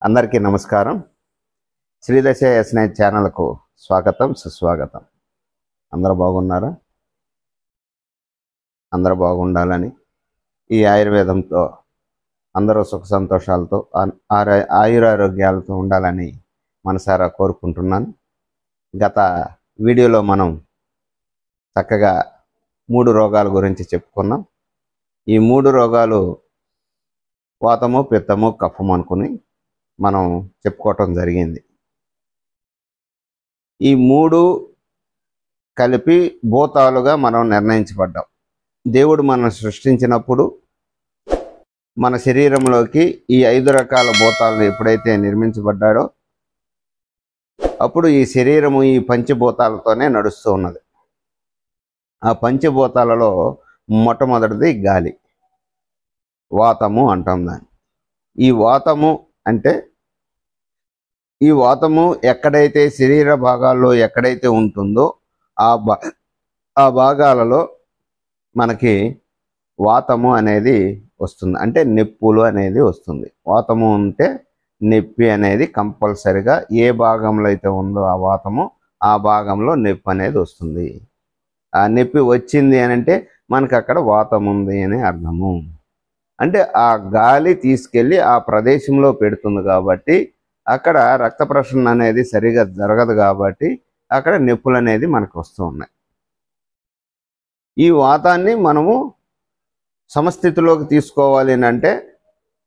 అందరికీ నమస్కారం. శ్రీదశ ఎస్నైట్ ఛానల్కు స్వాగతం, సుస్వాగతం. అందరూ బాగున్నారా? అందరూ బాగుండాలని, ఈ ఆయుర్వేదంతో అందరూ సుఖ సంతోషాలతో ఆయురారోగ్యాలతో ఉండాలని మనసారా కోరుకుంటున్నాను. గత వీడియోలో మనం చక్కగా 3 రోగాల గురించి చెప్పుకున్నాం. ఈ 3 రోగాలు వాతము, పిత్తము, కఫము అనుకుని మనం చెప్పుకోవటం జరిగింది. ఈ 3 కలిపి భూతాలుగా మనం నిర్ణయించబడ్డాం. దేవుడు మనం సృష్టించినప్పుడు మన శరీరంలోకి ఈ 5 రకాల భూతాలను ఎప్పుడైతే నిర్మించబడ్డాడో అప్పుడు ఈ శరీరము ఈ పంచభూతాలతోనే నడుస్తూ ఉన్నది. ఆ పంచభూతాలలో మొట్టమొదటిది గాలి, వాతము అంటాం దాన్ని. ఈ వాతము అంటే ఈ వాతము ఎక్కడైతే శరీర భాగాల్లో ఎక్కడైతే ఉంటుందో ఆ భాగాలలో మనకి వాతము అనేది వస్తుంది, అంటే నొప్పులు అనేది వస్తుంది. వాతము ఉంటే నొప్పి అనేది కంపల్సరిగా ఏ భాగంలో అయితే ఉందో ఆ వాతము ఆ భాగంలో నొప్పి అనేది వస్తుంది. ఆ నొప్పి వచ్చింది అని అంటే మనకు అక్కడ వాతం ఉంది అని అర్థము. అంటే ఆ గాలి తీసుకెళ్ళి ఆ ప్రదేశంలో పెడుతుంది కాబట్టి అక్కడ రక్త ప్రసరణ అనేది సరిగా జరగదు కాబట్టి అక్కడ నొప్పులు అనేది మనకు వస్తూ ఉన్నాయి. ఈ వాతాన్ని మనము సమస్థితిలోకి తీసుకోవాలి అని అంటే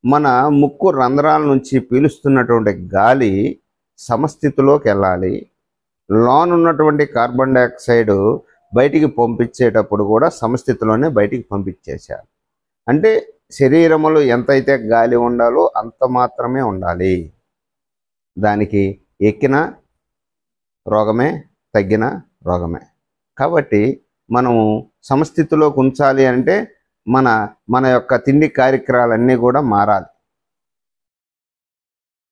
మన ముక్కు రంధ్రాల నుంచి పీలుస్తున్నటువంటి గాలి సమస్థితిలోకి వెళ్ళాలి. లోన్ ఉన్నటువంటి కార్బన్ డైఆక్సైడ్ బయటికి పంపించేటప్పుడు కూడా సమస్థితిలోనే బయటికి పంపించేసేయాలి. అంటే శరీరములో ఎంతైతే గాలి ఉండాలో అంత మాత్రమే ఉండాలి. దానికి ఎక్కిన రోగమే, తగ్గిన రోగమే. కాబట్టి మనము సమస్థితిలోకి ఉంచాలి అంటే మన యొక్క తిండి కార్యక్రమాలన్నీ కూడా మారాలి.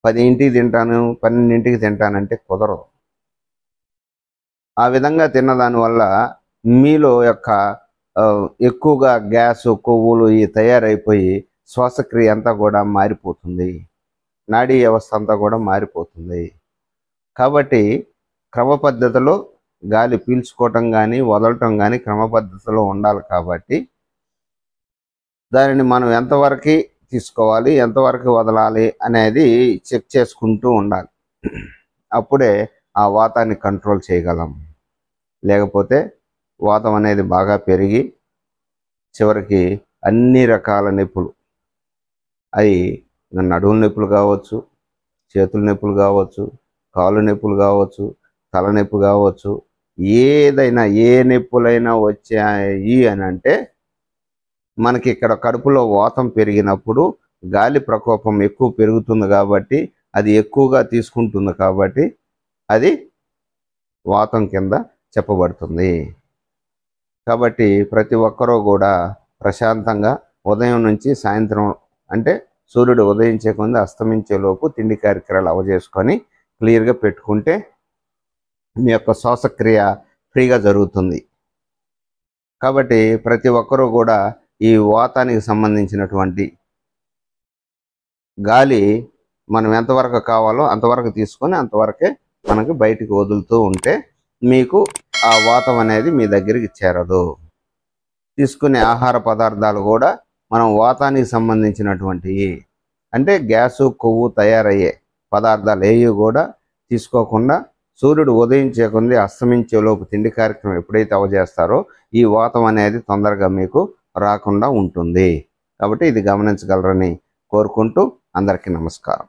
10ంటికి తింటాను, 12ంటికి తింటానంటే కుదరదు. ఆ విధంగా తిన్నదానివల్ల మీలో యొక్క ఎక్కువగా గ్యాసు, కొవ్వులు తయారైపోయి శ్వాసక్రియ అంతా కూడా మారిపోతుంది, నాడీ వ్యవస్థ అంతా కూడా మారిపోతుంది. కాబట్టి క్రమ పద్ధతిలో గాలి పీల్చుకోవటం కానీ వదలటం కానీ క్రమ పద్ధతిలో ఉండాలి. కాబట్టి దానిని మనం ఎంతవరకు తీసుకోవాలి, ఎంతవరకు వదలాలి అనేది చెక్ చేసుకుంటూ ఉండాలి. అప్పుడే ఆ వాతాన్ని కంట్రోల్ చేయగలం. లేకపోతే వాతం అనేది బాగా పెరిగి చివరికి అన్ని రకాల నొప్పులు, అవి నడుము నొప్పులు కావచ్చు, చేతుల నొప్పులు కావచ్చు, కాళ్ళు నొప్పులు కావచ్చు, తలనొప్పి కావచ్చు, ఏదైనా ఏ నొప్పులైనా వచ్చాయి అని అంటే మనకి ఇక్కడ కడుపులో వాతం పెరిగినప్పుడు గాలి ప్రకోపం ఎక్కువ పెరుగుతుంది కాబట్టి అది ఎక్కువగా తీసుకుంటుంది కాబట్టి అది వాతం కింద చెప్పబడుతుంది. కాబట్టి ప్రతి ఒక్కరూ కూడా ప్రశాంతంగా ఉదయం నుంచి సాయంత్రం, అంటే సూర్యుడు ఉదయించే కొంది అస్తమించే లోపు తిండి కార్యక్రమాలు అవజేసుకొని క్లియర్గా పెట్టుకుంటే మీ యొక్క శ్వాసక్రియ ఫ్రీగా జరుగుతుంది. కాబట్టి ప్రతి ఒక్కరూ కూడా ఈ వాతానికి సంబంధించినటువంటి గాలి మనం ఎంతవరకు కావాలో అంతవరకు తీసుకొని అంతవరకే మనకి బయటికి వదులుతూ ఉంటే మీకు ఆ వాతం అనేది మీ దగ్గరికి చేరదు. తీసుకునే ఆహార పదార్థాలు కూడా మనం వాతానికి సంబంధించినటువంటి, అంటే గ్యాసు, కొవ్వు తయారయ్యే పదార్థాలు ఏవి కూడా తీసుకోకుండా సూర్యుడు ఉదయించే కొంది అస్తమించే లోపు తిండి కార్యక్రమం ఎప్పుడైతే అవజేస్తారో ఈ వాతం అనేది తొందరగా మీకు రాకుండా ఉంటుంది. కాబట్టి ఇది గమనించగలరని కోరుకుంటూ అందరికీ నమస్కారం.